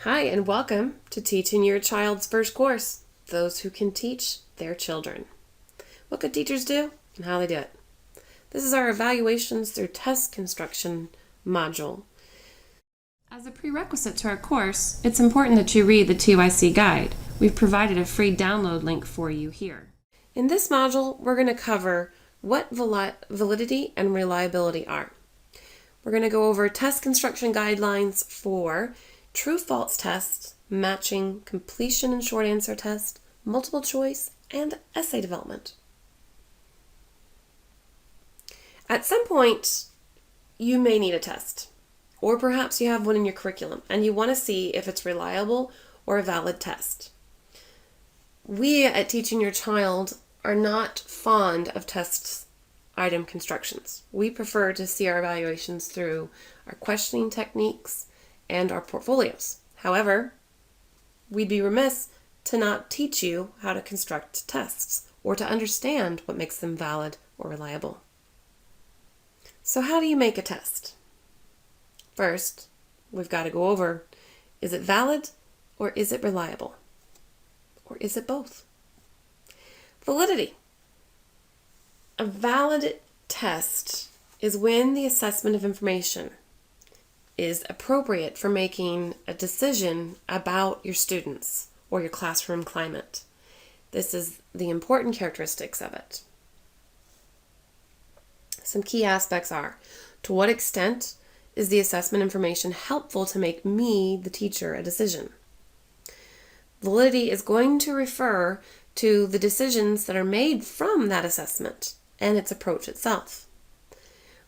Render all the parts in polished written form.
Hi, and welcome to Teaching Your Child's First Course, those who can teach their children. What good teachers do and how they do it. This is our Evaluations Through Test Construction module. As a prerequisite to our course, it's important that you read the TYC guide. We've provided a free download link for you here. In this module, we're going to cover what validity and reliability are. We're going to go over test construction guidelines for true-false tests, matching, completion and short answer test, multiple choice, and essay development. At some point, you may need a test, or perhaps you have one in your curriculum, and you want to see if it's reliable or a valid test. We at Teaching Your Child are not fond of test item constructions. We prefer to see our evaluations through our questioning techniques and our portfolios. However, we'd be remiss to not teach you how to construct tests or to understand what makes them valid or reliable. So how do you make a test? First, we've got to go over, is it valid or is it reliable? Or is it both? Validity. A valid test is when the assessment of information is appropriate for making a decision about your students or your classroom climate. This is the important characteristics of it. Some key aspects are, to what extent is the assessment information helpful to make me, the teacher, a decision? Validity is going to refer to the decisions that are made from that assessment and its approach itself.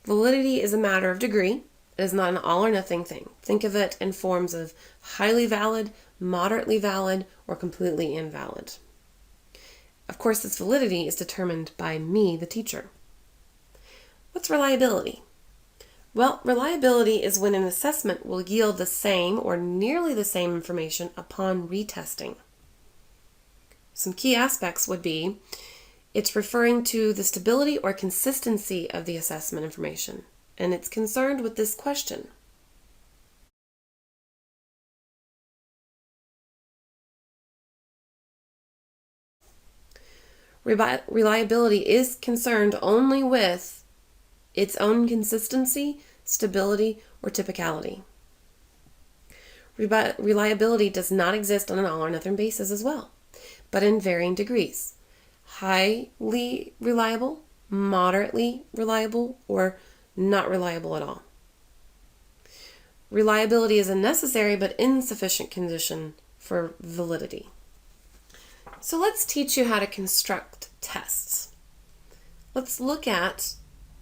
Validity is a matter of degree. It is not an all or nothing thing. Think of it in forms of highly valid, moderately valid, or completely invalid. Of course, this validity is determined by me, the teacher. What's reliability? Well, reliability is when an assessment will yield the same or nearly the same information upon retesting. Some key aspects would be, it's referring to the stability or consistency of the assessment information, and it's concerned with this question. Reliability is concerned only with its own consistency, stability, or typicality. Reliability does not exist on an all or nothing basis as well, but in varying degrees. Highly reliable, moderately reliable, or not reliable at all. Reliability is a necessary but insufficient condition for validity. So let's teach you how to construct tests. Let's look at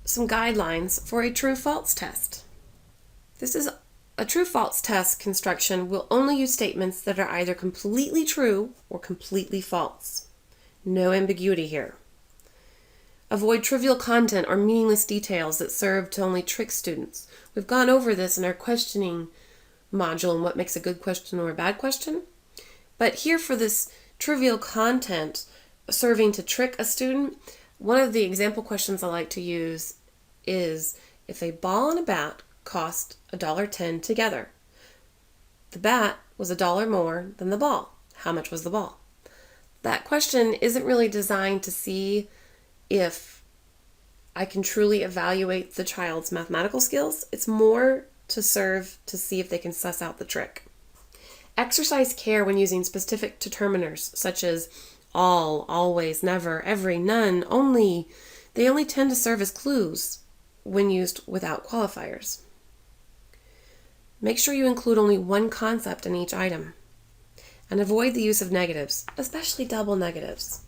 some guidelines for a true-false test. This is a true-false test construction will only use statements that are either completely true or completely false. No ambiguity here. Avoid trivial content or meaningless details that serve to only trick students. We've gone over this in our questioning module and what makes a good question or a bad question. But here for this trivial content serving to trick a student, one of the example questions I like to use is, if a ball and a bat cost $1.10 together, the bat was $1 more than the ball. How much was the ball? That question isn't really designed to see if I can truly evaluate the child's mathematical skills. It's more to serve to see if they can suss out the trick. Exercise care when using specific determiners such as all, always, never, every, none, only. They only tend to serve as clues when used without qualifiers. Make sure you include only one concept in each item. And avoid the use of negatives, especially double negatives.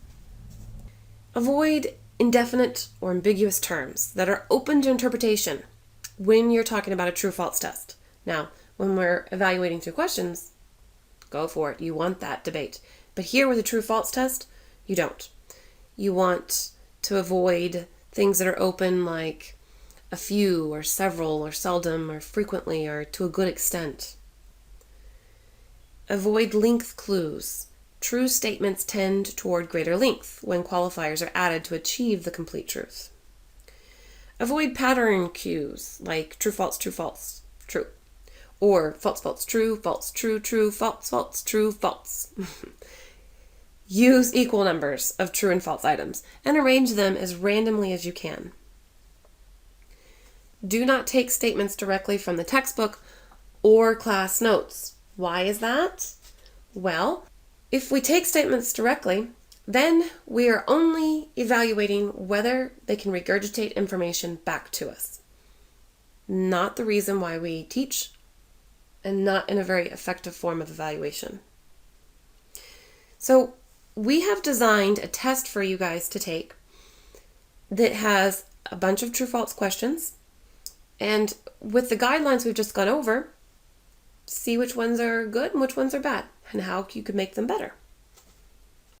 Avoid indefinite or ambiguous terms that are open to interpretation when you're talking about a true-false test. Now, when we're evaluating through questions, go for it. You want that debate. But here with a true-false test, you don't. You want to avoid things that are open like a few or several or seldom or frequently or to a good extent. Avoid length clues. True statements tend toward greater length when qualifiers are added to achieve the complete truth. Avoid pattern cues like true, false, true. or false, false, true, true, false, false, true, false. Use equal numbers of true and false items and arrange them as randomly as you can. Do not take statements directly from the textbook or class notes. Why is that? Well, if we take statements directly, then we are only evaluating whether they can regurgitate information back to us. Not the reason why we teach, and not in a very effective form of evaluation. So we have designed a test for you guys to take that has a bunch of true-false questions, and with the guidelines we've just gone over, see which ones are good and which ones are bad, and how you could make them better.